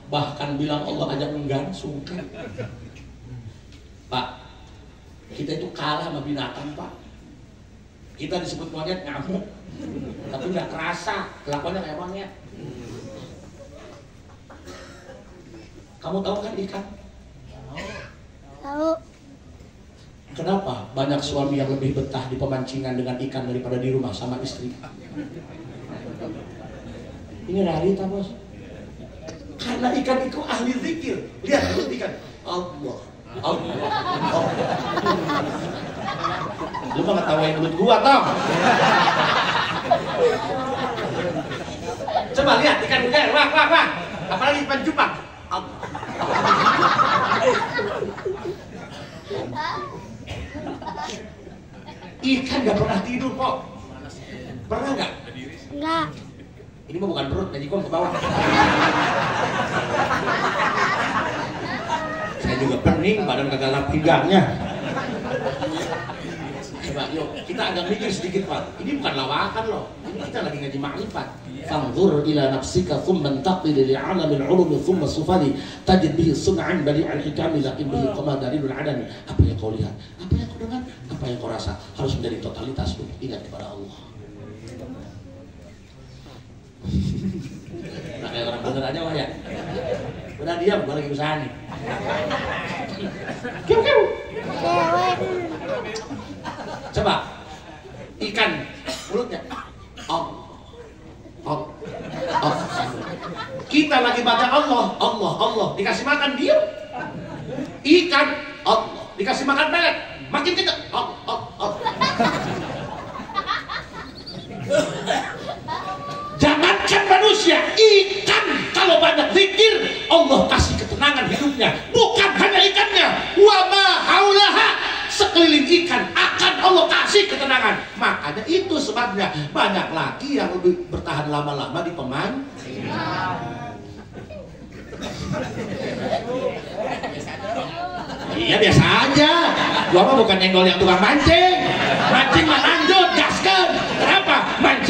[SPEAKER 1] Bahkan bilang Allah aja enggan, sungkan. Pak, kita itu kalah sama binatang, Pak. Kita disebut monyet ngamuk, tapi nggak kerasa kelakuannya kayak monyet. Kamu tahu kan ikan?
[SPEAKER 2] Tahu.
[SPEAKER 1] Kenapa banyak suami yang lebih betah di pemancingan dengan ikan daripada di rumah sama istri? Ini realita, Bos. Karena ikan itu ahli zikir. Lihat ikan. Allah. Lu mah ngetawain mulut gua, tau? Coba lihat ikan mujair. Wah. Apalagi ikan cupang. Ikan gak pernah tidur kok. Pernah gak?
[SPEAKER 2] Enggak.
[SPEAKER 1] Ini mah bukan perut, ngajikon ke bawah. Saya juga pening, badan kagak lap pinggangnya. Coba yuk, kita agak mikir sedikit, Pak. Ini bukan lawakan loh. Ini kita lagi ngaji makrifat. Fanzur ila nafsika thumma intaqil li 'alamil 'ulumi thumma sufali tajid bihi sun'an badi'al hikami lakin bihi qamadalil adami. Apa yang kau lihat? Apa yang kau dengar? Apa yang kau rasa? Harus menjadi totalitas lu. Ingat kepada Allah. Nah, kayak orang bener aja wah ya. Udah diam, gua lagi usaha nih. Kiu. Coba ikan mulutnya. Kita lagi baca Allah, dikasih makan diam. Ikan Allah, dikasih makan pelet, makin kita Jangankan manusia, ikan kalau banyak zikir, Allah kasih ketenangan hidupnya. Bukan hanya ikannya, wa ma haulaha, sekeliling ikan akan Allah kasih ketenangan. Makanya itu sebabnya banyak lagi yang lebih bertahan lama-lama di pemancing. Iya biasa aja. Gua mah bukan nyenggol yang tukang mancing. Mancing mah lanjut, gaskan. Kenapa? Mancing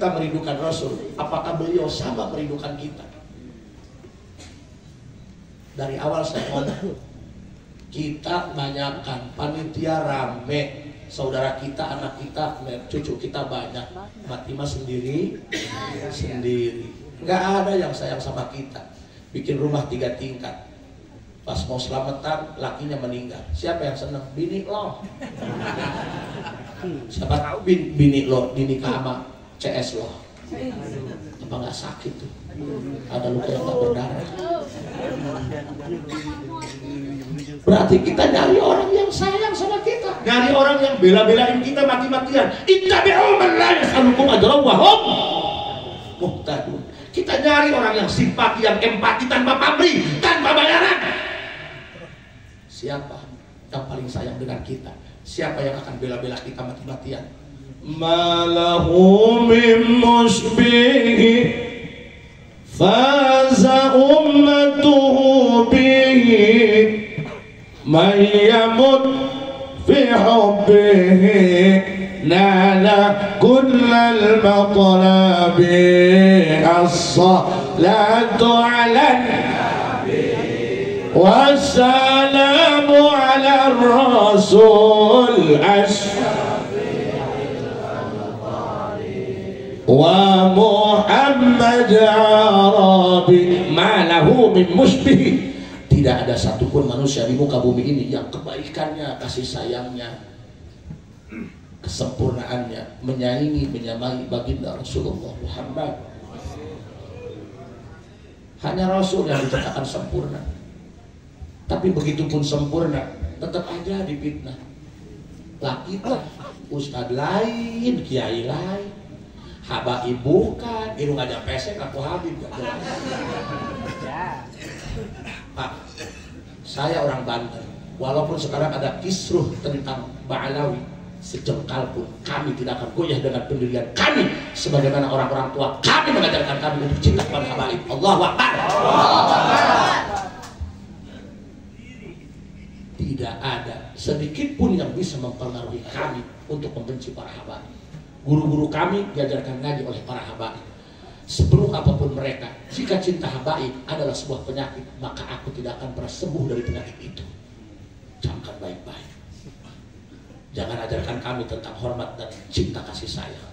[SPEAKER 1] kita merindukan Rasul, apakah beliau sama merindukan kita? Dari awal saya ngomong, kita banyakkan, panitia rame, saudara kita, anak kita, cucu kita banyak, Fatimah sendiri, nggak ada yang sayang sama kita. Bikin rumah 3 tingkat, pas mau selamatan lakinya meninggal, siapa yang seneng? Bini lo. Siapa tahu bini lo dinikah sama CS lo, apa nggak sakit tuh? Ada luka yang tak berdarah. Berarti kita nyari orang yang sayang sama kita, nyari orang yang bela-belain kita mati-matian. Ittabi'u man la yas'alukum ajran wa hum muhtadun. Kita nyari orang yang simpati, yang empati, tanpa pamrih, tanpa bayaran. Siapa yang paling sayang dengan kita? Siapa yang akan bela-bela kita mati-matian? Malahu min musbihi faza ummatuhu bihi man yamut fi hubbihi nala kullal matlabi as-salatu ala nabi wassalamu ala rasul wa Muhammad Arabi malahu min musbih. Tidak ada satupun manusia di muka bumi ini yang kebaikannya, kasih sayangnya, kesempurnaannya menyaingi, menyamai baginda Rasulullah Muhammad. Hanya Rasul yang diciptakan sempurna. Tapi begitupun sempurna, tetap aja difitnah. Lah kita, ustadz lain, kiai lain, habaib bukan, irung aja pesek, aku habib gak jelas. Pak, saya orang Banten. Walaupun sekarang ada kisruh tentang Ba'alawi, sejengkal pun kami tidak akan goyah dengan pendirian kami, sebagaimana orang-orang tua kami mengajarkan kami untuk cinta kepada habaib. Allahu Akbar. Tidak ada sedikit pun yang bisa mempengaruhi kami untuk membenci para habaib. Guru-guru kami diajarkan ngaji oleh para habaib. Seburuk apapun mereka, jika cinta habaib adalah sebuah penyakit, maka aku tidak akan pernah sembuh dari penyakit itu. Camkan baik-baik. Jangan ajarkan kami tentang hormat dan cinta kasih sayang.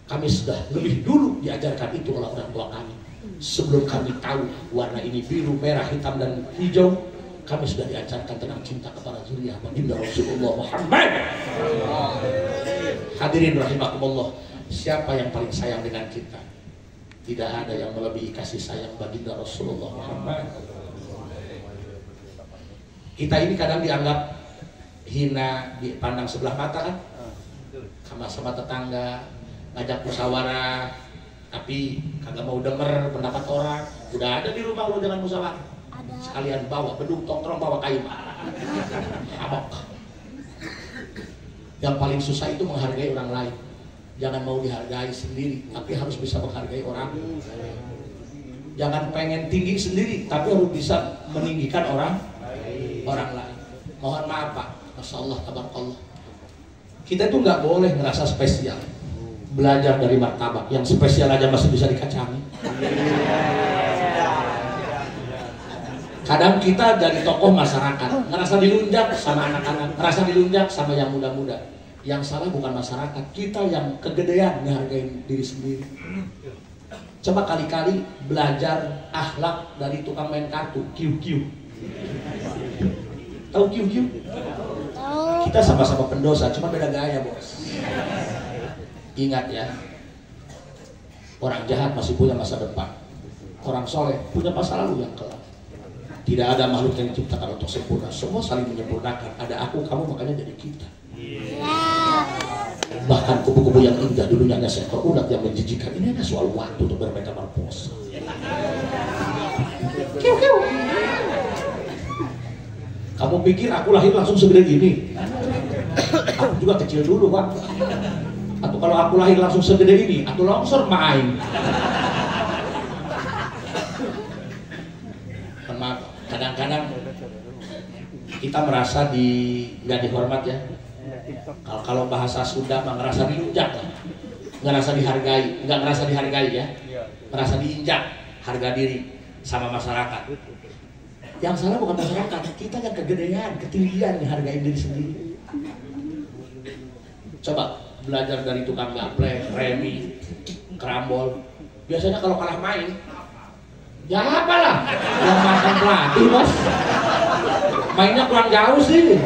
[SPEAKER 1] Kami sudah lebih dulu diajarkan itu oleh orang tua kami. Sebelum kami tahu warna ini biru, merah, hitam, dan hijau, kami sudah diajarkan tentang cinta kepada zuriyah baginda Rasulullah Muhammad. Hadirin rahimakumullah, siapa yang paling sayang dengan kita? Tidak ada yang melebihi kasih sayang baginda Rasulullah Muhammad. Kita ini kadang dianggap hina, dipandang sebelah mata kan? Sama-sama tetangga, ngajak musyawarah, tapi kagak mau denger pendapat orang. Udah ada di rumah lu jangan musyawarah. Sekalian bawa beduk, tongkrong, bawa kayu. Abok. Yang paling susah itu menghargai orang lain. Jangan mau dihargai sendiri, tapi harus bisa menghargai orang. Jangan pengen tinggi sendiri, tapi harus bisa meninggikan orang lain. Mohon maaf Pak, Masya Allah, tabarakallah. Kita itu nggak boleh ngerasa spesial. Belajar dari martabak, yang spesial aja masih bisa dikacangi. Kadang kita dari tokoh masyarakat, ngerasa dilunjak sama anak-anak, ngerasa dilunjak sama yang muda-muda. Yang salah bukan masyarakat, kita yang kegedean menghargai diri sendiri. Coba kali-kali belajar akhlak dari tukang main kartu, QQ. Tahu QQ? Kita sama-sama pendosa, cuma beda gaya bos. Ingat ya, orang jahat masih punya masa depan. Orang soleh punya masa lalu yang kelak. Tidak ada makhluk yang diciptakan untuk sempurna, semua saling menyempurnakan. Ada aku, kamu, makanya jadi kita. Bahkan kubu-kubu yang indah dulunya hanya seekor ulat yang menjijikan. Ini hanya soal waktu untuk bermetamorfosa. Kamu pikir aku lahir langsung segede gini? Aku juga kecil dulu Pak. Atau kalau aku lahir langsung segede ini, atau longsor main. Maaf, kadang-kadang kita merasa nggak dihormat ya. Kalau bahasa Sunda mah ngerasa dilunjak lah. ngerasa dihargai ya, ngerasa diinjak harga diri sama masyarakat. Yang salah bukan masyarakat, kita yang ketinggian ngehargain diri sendiri. Coba belajar dari tukang gaplek, remi, kerambol. Biasanya kalau kalah main, ya apalah, yang makan pelatih bos, mainnya kurang jauh sih.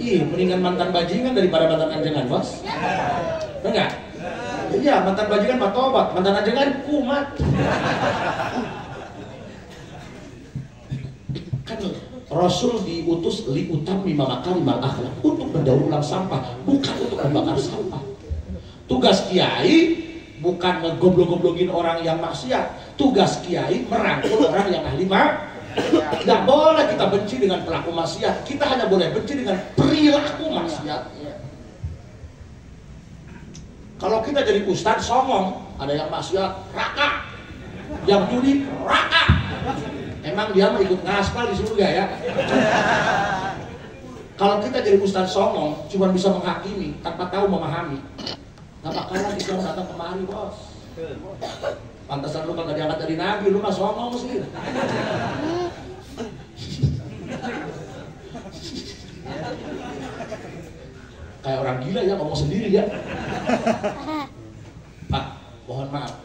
[SPEAKER 1] Ih, mendingan mantan bajingan daripada mantan anjengan bos. Enggak? Iya, mantan bajingan mah tobat, mantan anjengan kumat. Kan Rasul diutus liutammi makarimal akhlak, untuk mendaur ulang sampah, bukan untuk membakar sampah. Tugas kiai bukan ngegoblok-goblokin orang yang maksiat. Tugas kiai merangkul orang yang ahli maksiat. Nggak boleh kita benci dengan pelaku maksiat, kita hanya boleh benci dengan perilaku maksiat. Kalau kita jadi ustadz songong, ada yang maksiat raka, yang judi raka, emang dia mau ikut ngaspal di surga ya? Kalau kita jadi ustadz songong, cuma bisa menghakimi tanpa tahu memahami, nggak bakalan Islam datang kemari bos. Pantasan lu kalau diangkat dari Nabi, lu mah songong sih. Kayak orang gila ya, ngomong sendiri ya. Pak, mohon maaf,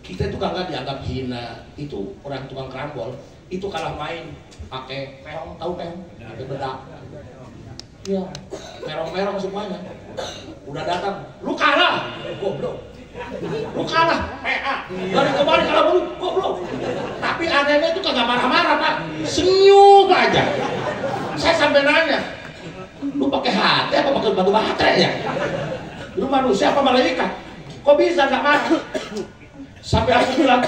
[SPEAKER 1] kita itu kagak dianggap hina. Itu orang tukang kerambol, itu kalah main pakai peong, tahu peong? Pakai bedak. Iya, merong-merong semuanya. Udah datang, lu kalah, goblok. Lu kalah, PA. Dari kemarin kalah mulu, goblok. Tapi anehnya itu kagak marah-marah pak, senyum aja. Saya sampai nanya, lu pakai hati apa pakai batu baterai ya? Lu manusia apa malaikat? Kok bisa nggak marah? Sampai aku bilang,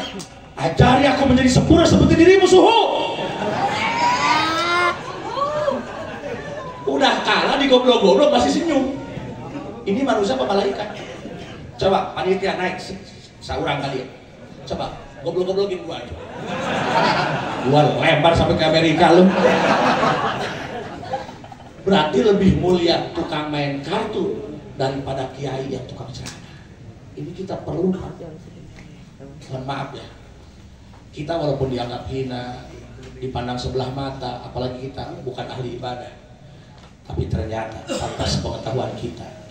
[SPEAKER 1] ajari aku menjadi sempurna seperti dirimu suhu. Udah kalah di goblok-goblok masih senyum. Ini manusia apa malaikat? Coba panitia naik seorang kali ya. Coba goblok-goblokin gua aja. Gua lempar sampai ke Amerika lu. Berarti lebih mulia tukang main kartu daripada kiai yang tukang ceramah. Ini kita perlu. Mohon maaf ya. Kita walaupun dianggap hina, dipandang sebelah mata, apalagi kita bukan ahli ibadah. Tapi ternyata atas pengetahuan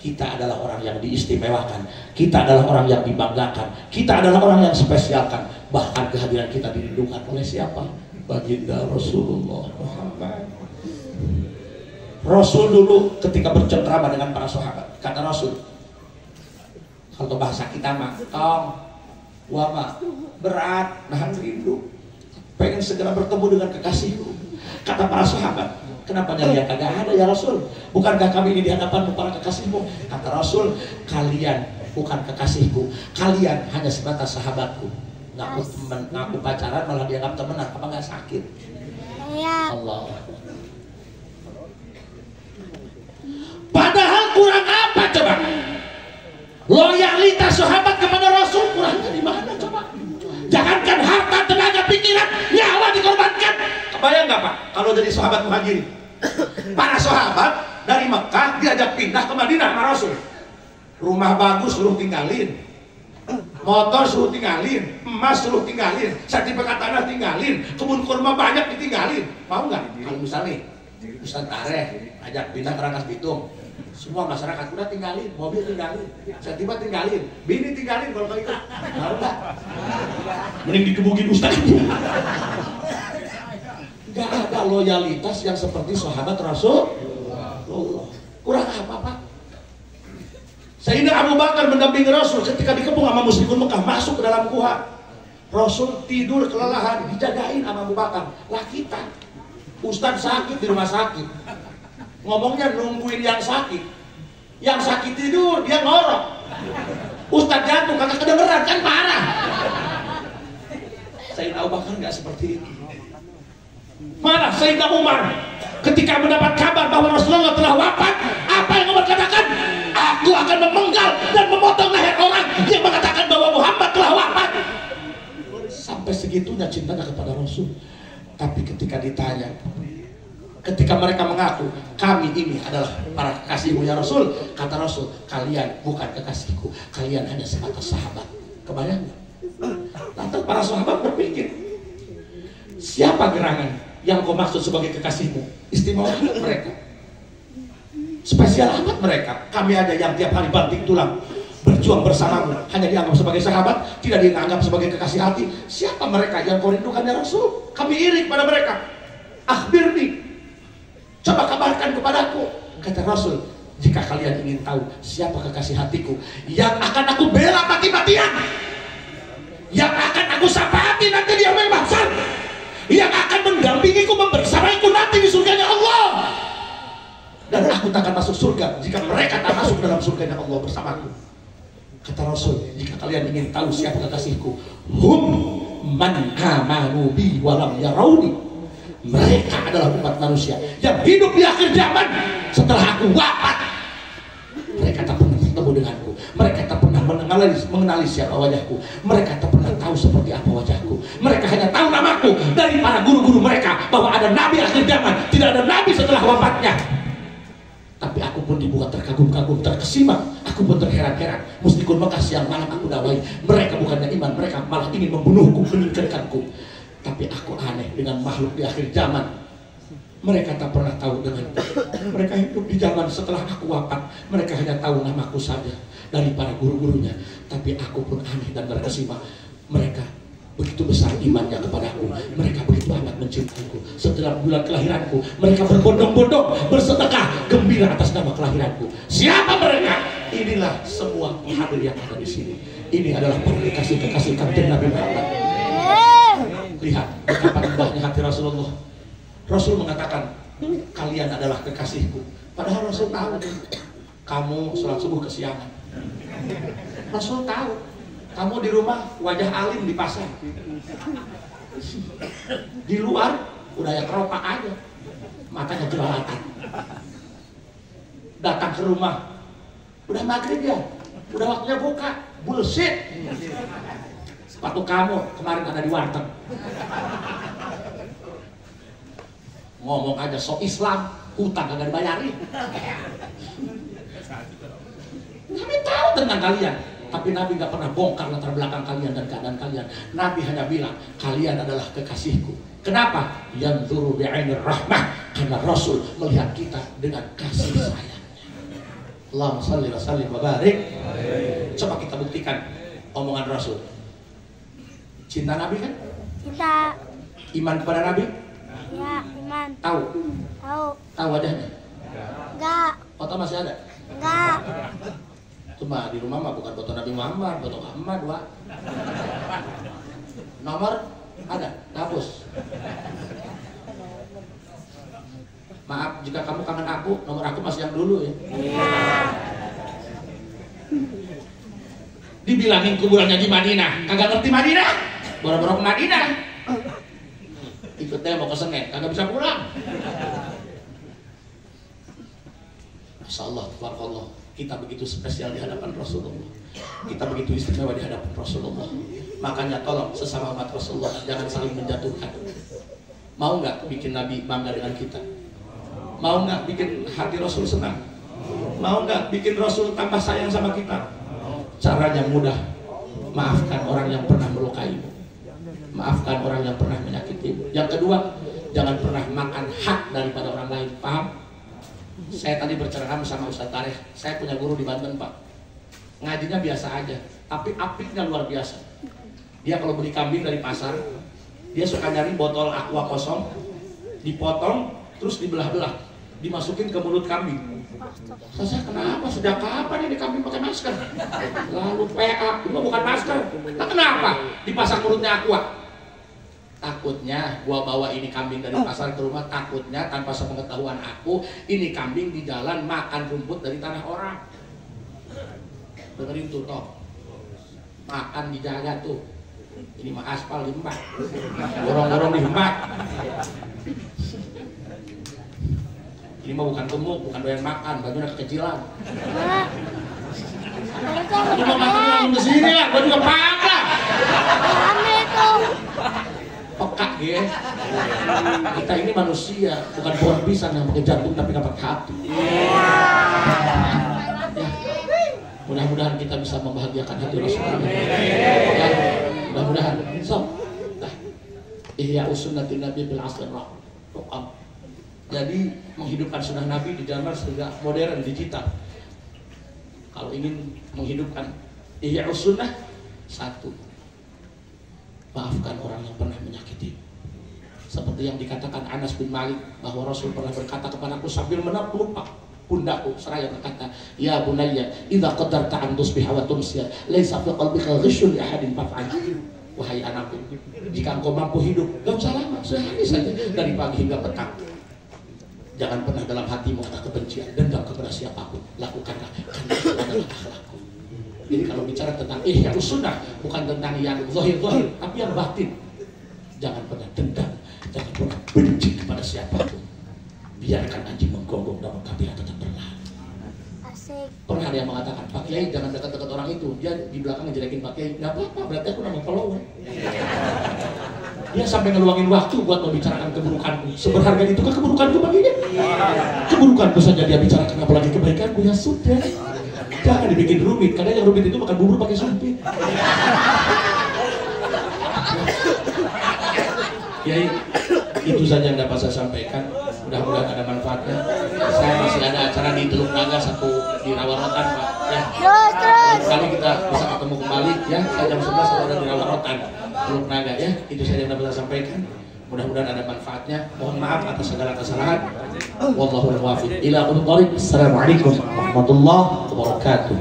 [SPEAKER 1] kita adalah orang yang diistimewakan, kita adalah orang yang dibanggakan, kita adalah orang yang spesialkan. Bahkan kehadiran kita dirindukan oleh siapa? Baginda Rasulullah Muhammad. Rasul dulu ketika bercengkrama dengan para sahabat, kata Rasul, kalau bahasa kita mah, tong, gua mah berat, nahan rindu, pengen segera bertemu dengan kekasihku. Kata para sahabat, kenapa yang kagak ada ya Rasul? Bukankah kami ini di hadapanmu para kekasihmu? Kata Rasul, kalian bukan kekasihku, kalian hanya sebatas sahabatku. Ngaku temen, ngaku pacaran malah dianggap temenan, apa nggak sakit? Allah. Padahal kurang apa coba? Loyalitas sahabat kepada Rasul kurangnya di mana coba? Jangankan harta, tenaga, pikiran, nyawa dikorbankan. Kebayang nggak Pak? Kalau jadi sahabat muhajirin, para sahabat dari Mekah diajak pindah ke Madinah sama Rasul. Rumah bagus suruh tinggalin, motor suruh tinggalin, emas suruh tinggalin, sertifikat tanah tinggalin, kebun kurma banyak ditinggalin. Mau nggak? Kalau misalnya Ustaz Tareh ajak pindah ke Rangkas Bitung, semua masyarakat udah tinggalin, mobil tinggalin, sertifikat tinggalin, bini tinggalin kalau ikut. Mau nggak? Mending dikebukin Ustaz. Gak ada loyalitas yang seperti sahabat Rasulullah. Kurang apa Pak? Sayyidina Abu Bakar mendampingi Rasul ketika dikepung sama musyrikun Mekah masuk ke dalam gua. Rasul tidur kelelahan, dijagain sama Abu Bakar. Lah kita, Ustadz sakit di rumah sakit, ngomongnya nungguin yang sakit. Yang sakit tidur, dia ngorok. Ustadz jatuh, kagak kedengeran, kan parah. Sayyidina Abu Bakar nggak seperti itu. Malah Sayyidina Umar ketika mendapat kabar bahwa Rasulullah telah wafat, apa yang Umar katakan? Aku akan memenggal dan memotong leher orang yang mengatakan bahwa Muhammad telah wafat. Sampai segitunya cintanya kepada Rasul. Tapi ketika ditanya, Ketika mereka mengaku kami ini adalah para kekasihmu ya Rasul, kata Rasul, kalian bukan kekasihku, kalian hanya sebatas sahabat. Kebayang nggak? Lantas para sahabat berpikir, siapa gerangan yang kau maksud sebagai kekasihmu? Istimewa amat mereka, spesial amat mereka. Kami aja yang tiap hari banting tulang berjuang bersamamu hanya dianggap sebagai sahabat, tidak dianggap sebagai kekasih hati. Siapa mereka yang kau rindukan ya Rasul? Kami iri pada mereka. Akhbirni, coba kabarkan kepadaku, kata Rasul, jika kalian ingin tahu siapa kekasih hatiku yang akan aku bela mati-matian, yang akan aku syafaati nanti di yaumil mahsyar, yang akan mendampingiku, membersamaiku nanti di surganya Allah, dan aku tak akan masuk surga jika mereka tak masuk dalam surganya Allah bersamaku. Kata Rasul, jika kalian ingin tahu siapa kekasihku, hum man amanu bi walam yarawni, mereka adalah umat manusia yang hidup di akhir zaman setelah aku wafat. Mereka tak pernah bertemu denganku, mereka tak pernah mengenali siapa wajahku, mereka tak pernah tahu seperti apa wajahku. Mereka hanya tahu namaku dari para guru-guru mereka, bahwa ada nabi akhir zaman, tidak ada nabi setelah wafatnya. Tapi aku pun dibuat terkagum-kagum, terkesima, aku pun terheran-heran. Mustikun Mekah siang malam aku dakwai, mereka bukannya iman, mereka malah ingin membunuhku, menyingkirkanku. Tapi aku aneh dengan makhluk di akhir zaman. Mereka tak pernah tahu dengan mereka hidup di zaman setelah aku wafat. Mereka hanya tahu namaku saja dari para guru-gurunya. Tapi aku pun aneh dan terkesima. Mereka begitu besar imannya kepadaku. Mereka begitu amat mencintaiku. Setelah bulan kelahiranku, mereka berbondong-bondong, bersedekah gembira atas nama kelahiranku. Siapa mereka? Inilah semua hadir yang ada di sini. Ini adalah para kekasih-kekasih Kanjeng Nabi Muhammad. Lihat betapa indahnya hati Rasulullah. Rasul mengatakan kalian adalah kekasihku, padahal Rasul tahu kamu sholat subuh kesiangan. Rasul tahu kamu di rumah wajah alim di pasar, di luar udah ya keropak aja, matanya jelalatan. Datang ke rumah udah maghrib ya, udah waktunya buka, bullshit. Sepatu kamu kemarin ada di warteg. Ngomong aja sok Islam, hutang kagak dibayarin. Nabi tahu tentang kalian, tapi Nabi nggak pernah bongkar latar belakang kalian dan keadaan kalian. Nabi hanya bilang kalian adalah kekasihku. Kenapa? Yanzuru bi'ainir rahmah, karena Rasul melihat kita dengan kasih sayang. Allahumma shalli wa sallim wa barik. Coba kita buktikan omongan Rasul. Cinta Nabi kan?
[SPEAKER 2] Cinta.
[SPEAKER 1] Iman kepada Nabi?
[SPEAKER 2] Ya, iman.
[SPEAKER 1] Tahu?
[SPEAKER 2] Tahu.
[SPEAKER 1] Tahu wajahnya?
[SPEAKER 2] Enggak.
[SPEAKER 1] Foto masih ada?
[SPEAKER 2] Enggak.
[SPEAKER 1] Itu mah di rumah mah bukan foto Nabi Muhammad, foto Muhammad, Wak. Nomor ada, hapus. Maaf jika kamu kangen aku, nomor aku masih yang dulu ya.
[SPEAKER 2] Iya.
[SPEAKER 1] Dibilangin kuburannya di Madinah, kagak ngerti Madinah. Boro-boro ke Madinah. Ikutnya mau ke Senen, kagak bisa pulang. Masya Allah, tabarakallah. Kita begitu spesial di hadapan Rasulullah. Kita begitu istimewa di hadapan Rasulullah. Makanya tolong sesama umat Rasulullah jangan saling menjatuhkan. Mau nggak bikin Nabi bangga dengan kita? Mau nggak bikin hati Rasul senang? Mau nggak bikin Rasul tambah sayang sama kita? Caranya mudah. Maafkan orang yang pernah melukaimu. Maafkan orang yang pernah menyakitimu. Yang kedua, jangan pernah makan hak daripada orang lain. Paham? Saya tadi berceramah sama Ustadz Tarikh. Saya punya guru di Banten, Pak. Ngajinya biasa aja, tapi apiknya luar biasa. Dia kalau beli kambing dari pasar, dia suka nyari botol aqua kosong, dipotong, terus dibelah-belah, dimasukin ke mulut kambing. Saya kenapa? Sejak kapan ini kambing pakai masker? Lalu PA, itu bukan masker. Nah, kenapa dipasang mulutnya aqua? Takutnya gua bawa ini kambing dari pasar ke rumah, takutnya tanpa sepengetahuan aku ini kambing di jalan makan rumput dari tanah orang. Dengerin tuh toh, makan dijaga tuh. Ini mah aspal limbah, gorong-gorong limbah. Ini mah bukan gemuk, bukan doyan makan, bajunya kekecilan. Lu mau makan langsung kesini lah, gua juga pangga.
[SPEAKER 2] Rame tuh.
[SPEAKER 1] Peka peka ya. Kita ini manusia, bukan pohon pisang yang pakai jantung tapi nggak pakai hati. Ya. Mudah-mudahan kita bisa membahagiakan hati Rasulullah. Ya. Mudah-mudahan. So, Ihya Sunnati Nabi bil asr raqam. Jadi menghidupkan sunnah Nabi di zaman sudah modern digital. Kalau ingin menghidupkan Ihya Sunnah, satu, maafkan orang yang pernah menyakiti. Seperti yang dikatakan Anas bin Malik bahwa Rasul pernah berkata kepadaku sambil melupak pundakku seraya berkata, ya bunayya, idza qadarta an tusbiha wa tumsiya, laisa fi qalbika ghishun li ahadin faf'al. Wahai anakku, jika engkau mampu hidup, gak usah lama, sehari saja dari pagi hingga petang. Jangan pernah dalam hatimu ada kebencian, dendam kepada siapapun. Lakukanlah, karena itu adalah akhlakku. Jadi kalau bicara tentang Ihya Sunnah, bukan tentang yang zahir-zahir, tapi yang batin. Jangan pernah dendam, jangan pernah benci kepada siapapun. Biarkan anjing menggonggong dalam kabilah tetap berlari.
[SPEAKER 2] Asik.
[SPEAKER 1] Pernah ada yang mengatakan, Pak Kiai jangan dekat-dekat orang itu. Dia di belakang ngejelekin Pak Kiai. Nggak apa-apa, berarti aku nama follower. Dia sampai ngeluangin waktu buat membicarakan keburukanku. Seberharga itu kan keburukanku baginya. Keburukanku saja dia bicarakan, apalagi kebaikanku. Ya sudah, jangan dibikin rumit. Kadang yang rumit itu makan bubur pakai sumpit. Ya, itu saja yang dapat saya sampaikan. Mudah-mudahan ada manfaatnya. Saya masih ada acara di Teluk Naga satu di Rawarotan, Pak. Ya.
[SPEAKER 2] Terus.
[SPEAKER 1] Kali kita bisa ketemu kembali ya. Saya jam 11 ada di Rawarotan, Teluk Naga ya. Itu saja yang dapat saya sampaikan. Mudah-mudahan ada manfaatnya. Mohon maaf atas segala kesalahan. Wallahu a'lam. Ila aqwamit thoriq. Assalamualaikum warahmatullahi wabarakatuh.